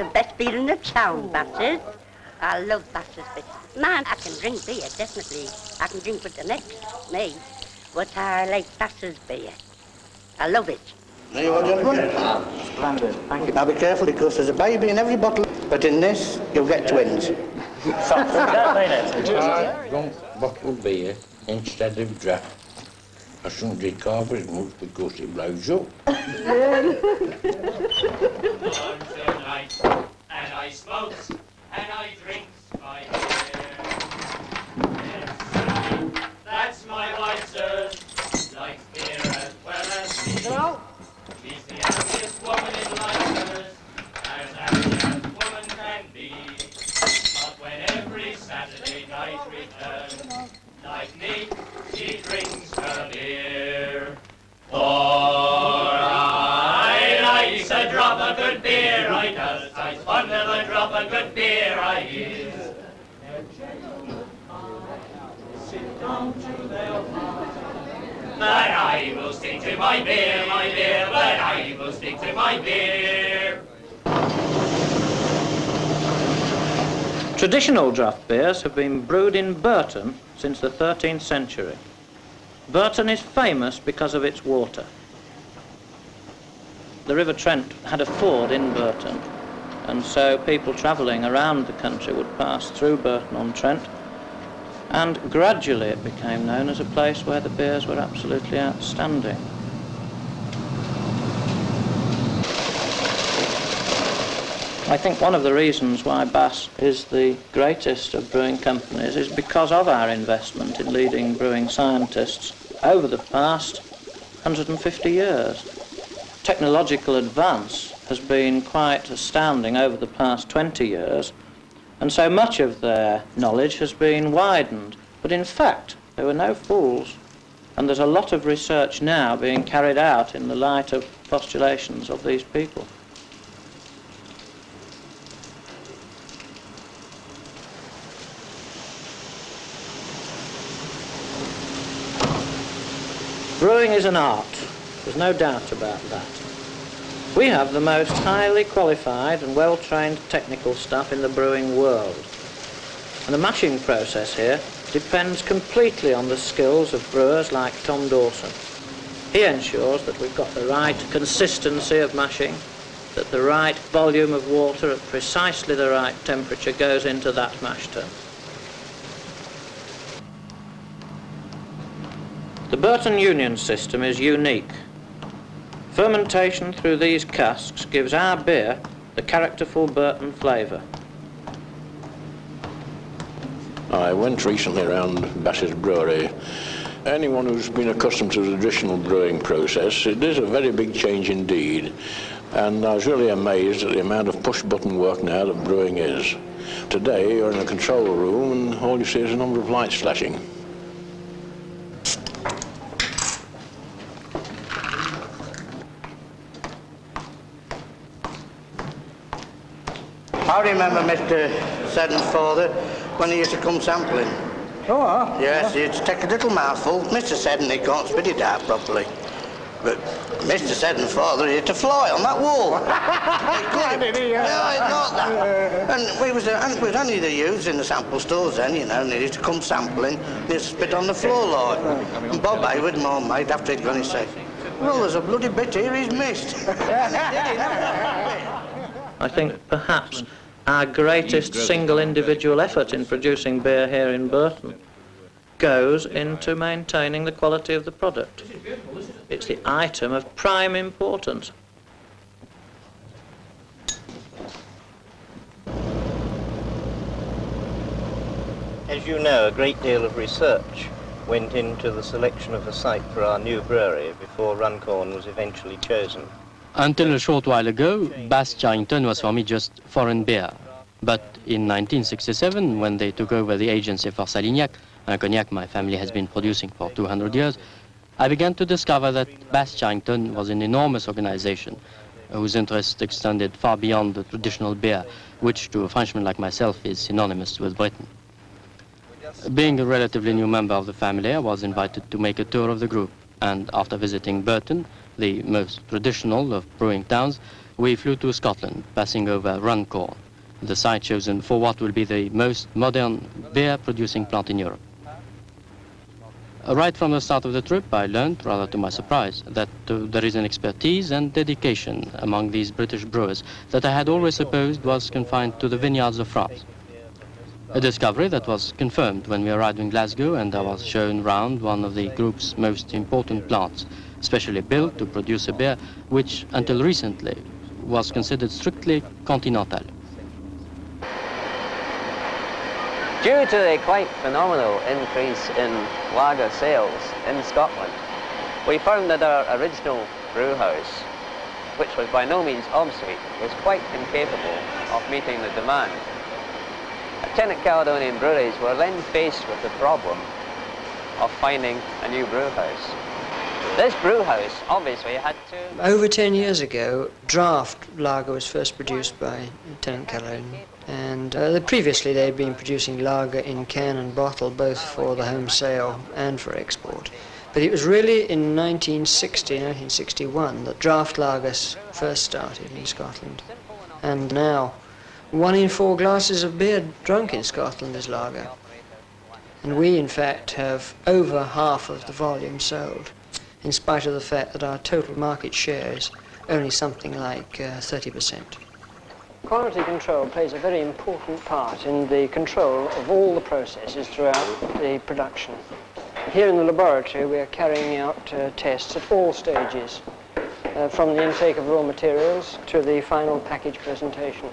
the best beer in the town, Bass's. I love Bass's beer. Man, I can drink beer, definitely. I can drink with the next, me. But I like Bass's beer. I love it. There you are, gentlemen. Splendid, thank you. Now be careful because there's a baby in every bottle, but in this, you'll get twins. Drunk bottled beer instead of draft. I shouldn't drink half as much because it blows up. I'm so nice, and I smokes, and I drinks my beer. Yes, that's my wife, sir. Likes beer as well as me. No. She's the happiest woman in life, sir, as happy as woman can be. But when every Saturday night returns, like me, she drinks her beer. For I likes a drop of good beer, I does. I's fond of a drop of good beer, I is. Sit down to their heart. But I will stick to my beer, but I will stick to my beer. Traditional draft beers have been brewed in Burton since the 13th century. Burton is famous because of its water. The River Trent had a ford in Burton, and so people travelling around the country would pass through Burton-on-Trent, and gradually it became known as a place where the beers were absolutely outstanding. I think one of the reasons why Bass is the greatest of brewing companies is because of our investment in leading brewing scientists over the past 150 years. Technological advance has been quite astounding over the past 20 years, and so much of their knowledge has been widened. But in fact, they were no fools, and there's a lot of research now being carried out in the light of postulations of these people. Brewing is an art, there's no doubt about that. We have the most highly qualified and well-trained technical staff in the brewing world. And the mashing process here depends completely on the skills of brewers like Tom Dawson. He ensures that we've got the right consistency of mashing, that the right volume of water at precisely the right temperature goes into that mash tun. The Burton Union system is unique. Fermentation through these casks gives our beer the characterful Burton flavour. I went recently around Bass's brewery. Anyone who's been accustomed to the traditional brewing process, it is a very big change indeed. And I was really amazed at the amount of push-button work now that brewing is. Today you're in a control room and all you see is a number of lights flashing. I remember Mr. Seddon's father when he used to come sampling. Oh, Yes, he'd take a little mouthful. Mr. Seddon, he can't spit it out properly. But Mr. Seddon's father, he had to fly on that wall. He couldn't. No, it's not that. And we was only the youths in the sample stores then, you know, and he used to come sampling, he'd spit on the floor like. And Bob Hayward, my mate, after he'd gone, he said, well, there's a bloody bit here he's missed. And he did, I think perhaps our greatest single individual effort in producing beer here in Burton goes into maintaining the quality of the product. It's the item of prime importance. As you know, a great deal of research went into the selection of a site for our new brewery before Runcorn was eventually chosen. Until a short while ago, Bass Charrington was for me just foreign beer. But in 1967, when they took over the agency for Salignac, a cognac my family has been producing for 200 years, I began to discover that Bass Charrington was an enormous organization whose interest extended far beyond the traditional beer, which to a Frenchman like myself is synonymous with Britain. Being a relatively new member of the family, I was invited to make a tour of the group, and after visiting Burton, the most traditional of brewing towns, we flew to Scotland, passing over Runcorn, the site chosen for what will be the most modern beer-producing plant in Europe. Right from the start of the trip, I learned, rather to my surprise, that there is an expertise and dedication among these British brewers that I had always supposed was confined to the vineyards of France. A discovery that was confirmed when we arrived in Glasgow and I was shown round one of the group's most important plants, specially built to produce a beer which, until recently, was considered strictly continental. Due to the quite phenomenal increase in lager sales in Scotland, we found that our original brew house, which was by no means obsolete, was quite incapable of meeting the demand. Tennant Caledonian breweries were then faced with the problem of finding a new brew house. This brew house obviously had to... Over 10 years ago, draft lager was first produced by Tennant Caledonian, and previously they had been producing lager in can and bottle, both for the home sale and for export. But it was really in 1960, 1961 that draft lagers first started in Scotland. And now, 1 in 4 glasses of beer drunk in Scotland is lager. And we, in fact, have over half of the volume sold, in spite of the fact that our total market share is only something like 30%. Quality control plays a very important part in the control of all the processes throughout the production. Here in the laboratory we are carrying out tests at all stages, from the intake of raw materials to the final package presentation.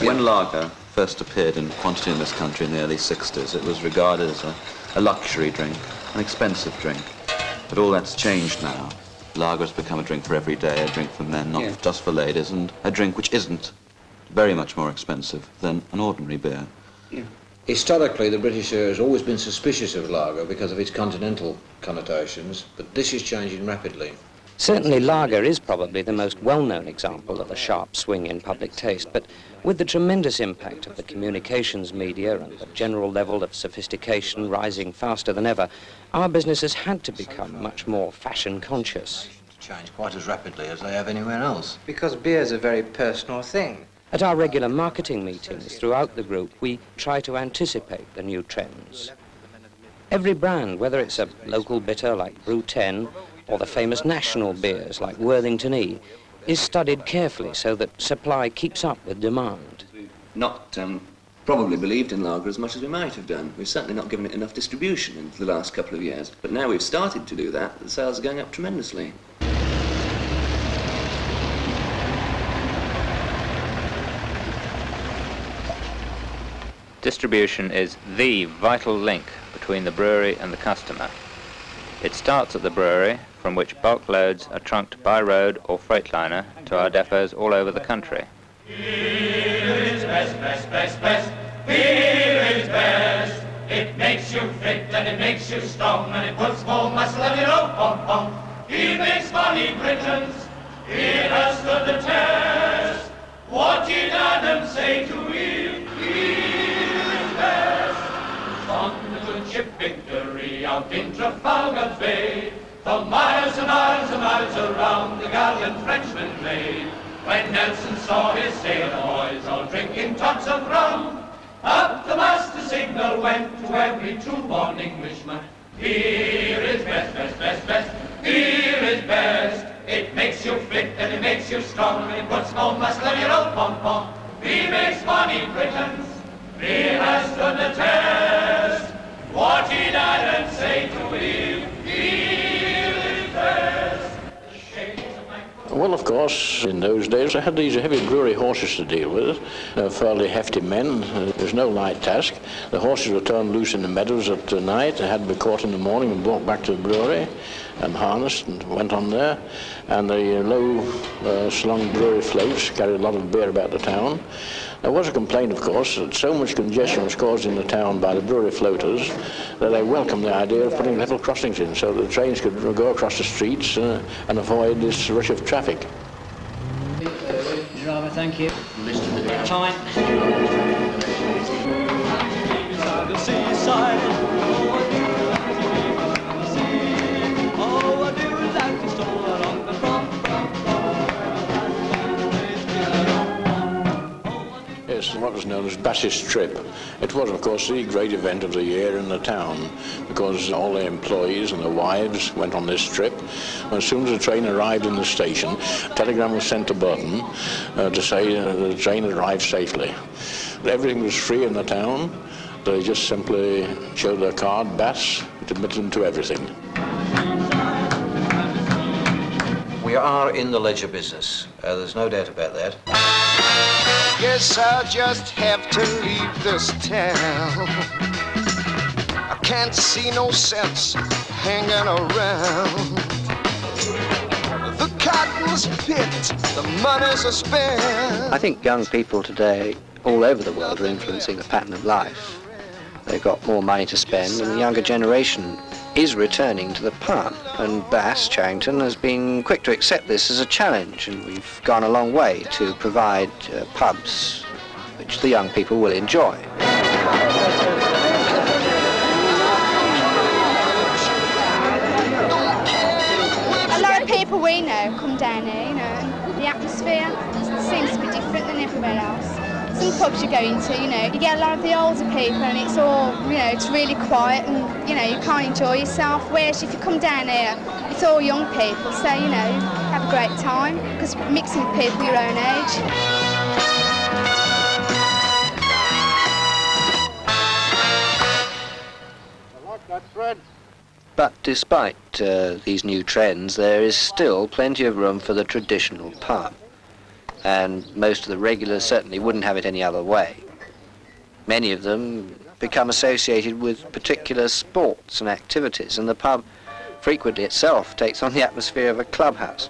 When lager first appeared in quantity in this country in the early 60s, it was regarded as a luxury drink, an expensive drink. But all that's changed now. Lager has become a drink for every day, a drink for men, not just for ladies, and a drink which isn't very much more expensive than an ordinary beer. Yeah. Historically, the British has always been suspicious of lager because of its continental connotations, but this is changing rapidly. Certainly lager is probably the most well-known example of a sharp swing in public taste, but with the tremendous impact of the communications media and the general level of sophistication rising faster than ever, our business has had to become much more fashion conscious. Change quite as rapidly as they have anywhere else. Because beer is a very personal thing. At our regular marketing meetings throughout the group, we try to anticipate the new trends. Every brand, whether it's a local bitter like Brew 10 or the famous national beers like Worthington E, is studied carefully so that supply keeps up with demand. Not probably believed in lager as much as we might have done. We've certainly not given it enough distribution in the last couple of years. But now we've started to do that, the sales are going up tremendously. Distribution is the vital link between the brewery and the customer. It starts at the brewery, from which bulk loads are trunked by road or freightliner to our depots all over the country. Beer is best, best, best, best. Beer is best. It makes you fit and it makes you strong and it puts more muscle in your own pom-pom. He makes money, Britons. It has stood the test. What did Adam say to Eve? Beer is best. On the good ship Victory out in Trafalgar Bay, for miles and miles and miles around the gallant Frenchman lay. When Nelson saw his sailor boys all drinking tots of rum, up the master signal went to every true-born Englishman. Beer is best, best, best, best. Beer is best. It makes you fit and it makes you strong and it puts more muscle in your old pom-pom. Beer makes money, Britons. Beer has stood the test. What did Adam say to Eve? Beer is best. Well, of course, in those days I had these heavy brewery horses to deal with. They're fairly hefty men. It was no light task. The horses were turned loose in the meadows at night. They had to be caught in the morning and brought back to the brewery. and harnessed and went on there. And the low slung brewery floats carried a lot of beer about the town. There was a complaint, of course, that so much congestion was caused in the town by the brewery floaters that they welcomed the idea of putting level crossings in so that the trains could go across the streets and avoid this rush of traffic. Driver, thank you. Time. Yes, what was known as Bass's Trip. It was, of course, the great event of the year in the town because all the employees and their wives went on this trip. As soon as the train arrived in the station, a telegram was sent to Burton to say the train had arrived safely. Everything was free in the town. They just simply showed their card, Bass, it admitted them to everything. We are in the leisure business. There's no doubt about that. Guess I'll just have to leave this town. I can't see no sense hanging around. The cotton's picked, the money's spent. I think young people today all over the world are influencing the pattern of life. They've got more money to spend, and the younger generation is returning to the pub. And Bass Charrington has been quick to accept this as a challenge, and we've gone a long way to provide pubs which the young people will enjoy. A lot of people we know come down here, you know, and the atmosphere seems to be different than everywhere else. Some pubs you go into, you know, you get a lot of the older people and it's all, you know, it's really quiet and, you know, you can't enjoy yourself. Whereas if you come down here, it's all young people, so, you know, have a great time because mixing with people your own age. I like that thread. But despite these new trends, there is still plenty of room for the traditional pub. And most of the regulars certainly wouldn't have it any other way. Many of them become associated with particular sports and activities, and the pub frequently itself takes on the atmosphere of a clubhouse.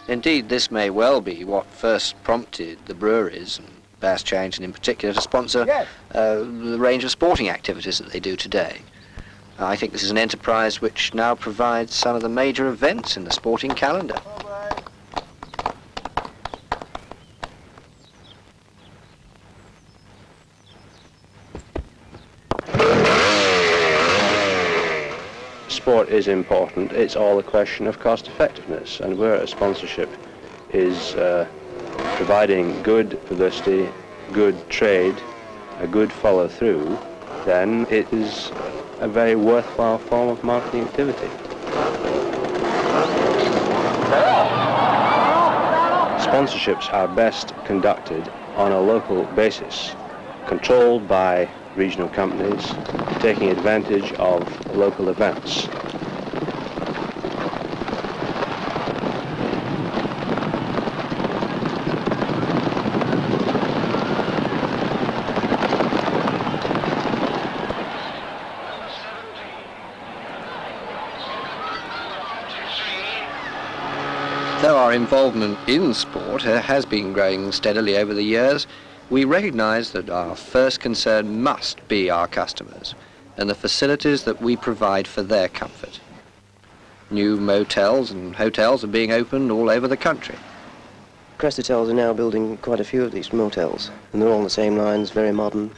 Indeed, this may well be what first prompted the breweries, and Bass Charrington in particular, to sponsor the range of sporting activities that they do today. I think this is an enterprise which now provides some of the major events in the sporting calendar. Sport is important. It's all a question of cost effectiveness, and where a sponsorship is providing good publicity, good trade, a good follow through, then it is a very worthwhile form of marketing activity. Sponsorships are best conducted on a local basis, controlled by regional companies, taking advantage of local events. Though our involvement in sport has been growing steadily over the years, we recognise that our first concern must be our customers and the facilities that we provide for their comfort. New motels and hotels are being opened all over the country. Crest Hotels are now building quite a few of these motels, and they're all on the same lines, very modern,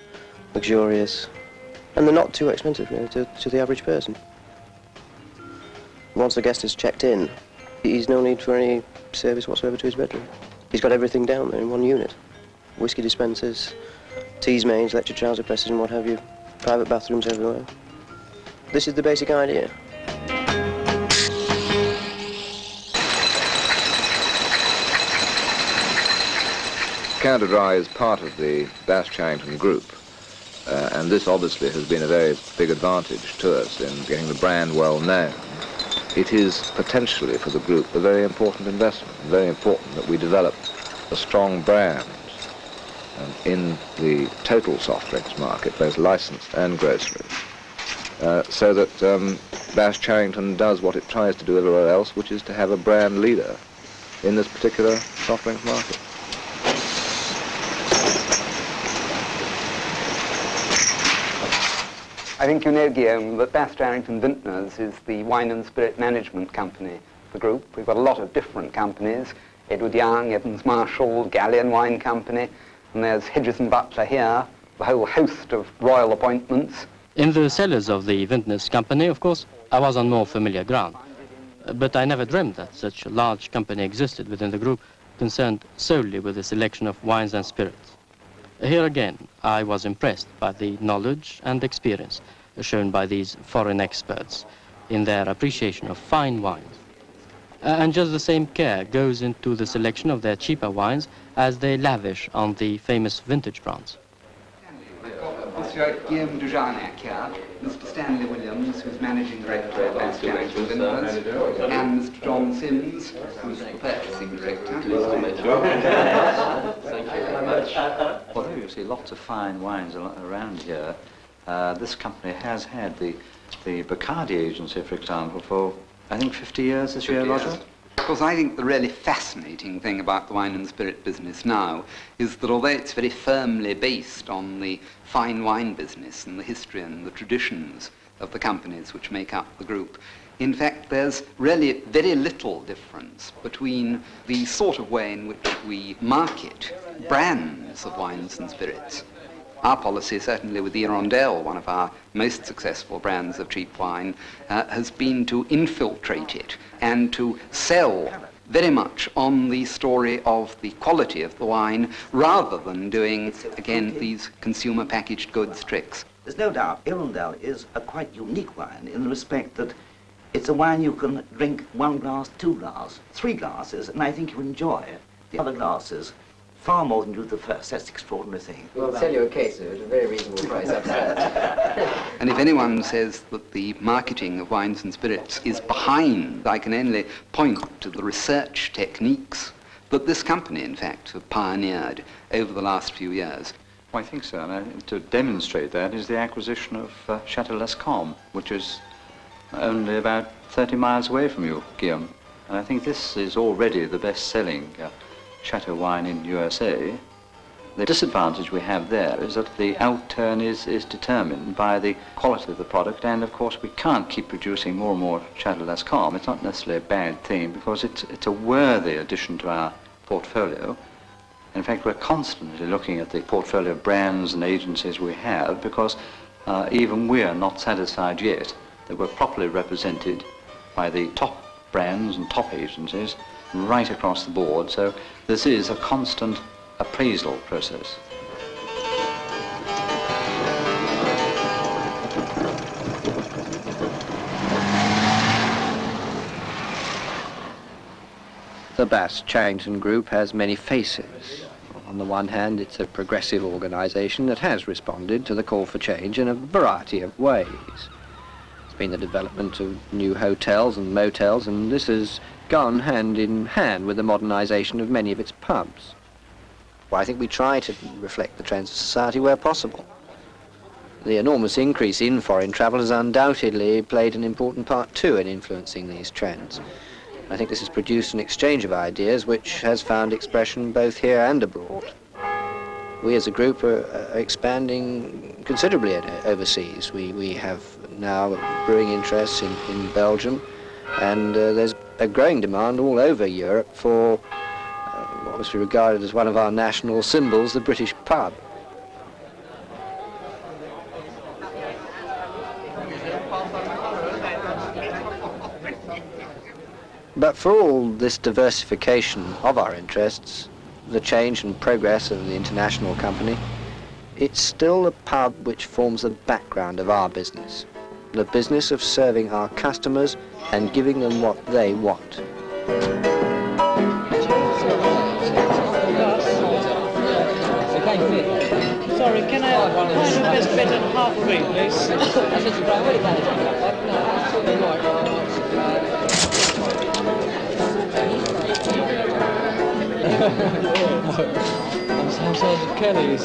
luxurious, and they're not too expensive, you know, to the average person. Once the guest has checked in, he's no need for any service whatsoever to his bedroom. He's got everything down there in one unit. Whiskey dispensers, teas mains, electric trouser presses and what have you. Private bathrooms everywhere. This is the basic idea. Canada Dry is part of the Bass Charrington group, and this obviously has been a very big advantage to us in getting the brand well known. It is potentially for the group a very important investment, very important that we develop a strong brand in the total soft drinks market, both licensed and grocery, so that Bass Charrington does what it tries to do everywhere else, which is to have a brand leader in this particular soft drink market. I think you know, Guillaume, that Bass Charrington Vintners is the wine and spirit management company of the group. We've got a lot of different companies: Edward Young, Evans Marshall, Galleon Wine Company, and there's Hedges and Butler here, the whole host of royal appointments. In the cellars of the Vintners Company, of course, I was on more familiar ground. But I never dreamt that such a large company existed within the group, concerned solely with the selection of wines and spirits. Here again, I was impressed by the knowledge and experience shown by these foreign experts in their appreciation of fine wines. And just the same care goes into the selection of their cheaper wines as they lavish on the famous vintage brands. Monsieur Guillaume Dujarnac here, Mr. Stanley Williams, who's managing director of Bass Charrington Vintners, and Mr. John Sims, who's the purchasing director. Thank you very much. Although you see lots of fine wines around here, this company has had the Bacardi agency, for example, for I think 50 years this year, Roger? Of course, I think the really fascinating thing about the wine and spirit business now is that although it's very firmly based on the fine wine business and the history and the traditions of the companies which make up the group, in fact, there's really very little difference between the sort of way in which we market brands of wines and spirits. Our policy, certainly with the Hirondelle, one of our most successful brands of cheap wine, has been to infiltrate it and to sell very much on the story of the quality of the wine, rather than doing, again, these consumer packaged goods tricks. There's no doubt Hirondelle is a quite unique wine in the respect that it's a wine you can drink 1 glass, 2 glasses, 3 glasses, and I think you enjoy the other glasses far more than you do the first. That's the extraordinary thing. We'll sell you a case at a very reasonable price upstairs. And if anyone says that the marketing of wines and spirits is behind, I can only point to the research techniques that this company, in fact, have pioneered over the last few years. Well, I think so. And to demonstrate that is the acquisition of Chateau Lescombe, which is only about 30 miles away from you, Guillaume. And I think this is already the best-selling Chateau wine in USA. The disadvantage we have there is that the outturn is determined by the quality of the product, and of course we can't keep producing more and more Chateau Lescombe. It's not necessarily a bad thing because it's a worthy addition to our portfolio. In fact, we're constantly looking at the portfolio of brands and agencies we have because even we're not satisfied yet that we're properly represented by the top brands and top agencies right across the board. So this is a constant appraisal process. The Bass Charrington Group has many faces. On the one hand, it's a progressive organisation that has responded to the call for change in a variety of ways. It's been the development of new hotels and motels, and this has gone hand in hand with the modernisation of many of its pubs. Well, I think we try to reflect the trends of society where possible. The enormous increase in foreign travel has undoubtedly played an important part too in influencing these trends. I think this has produced an exchange of ideas which has found expression both here and abroad. We as a group are expanding considerably overseas. We have now brewing interests in Belgium, and there's a growing demand all over Europe for what was regarded as one of our national symbols, the British pub. But for all this diversification of our interests, the change and progress of the international company, it's still the pub which forms the background of our business. The business of serving our customers and giving them what they want. Sorry, can I find the best bed at half three, please? I'm Kelly,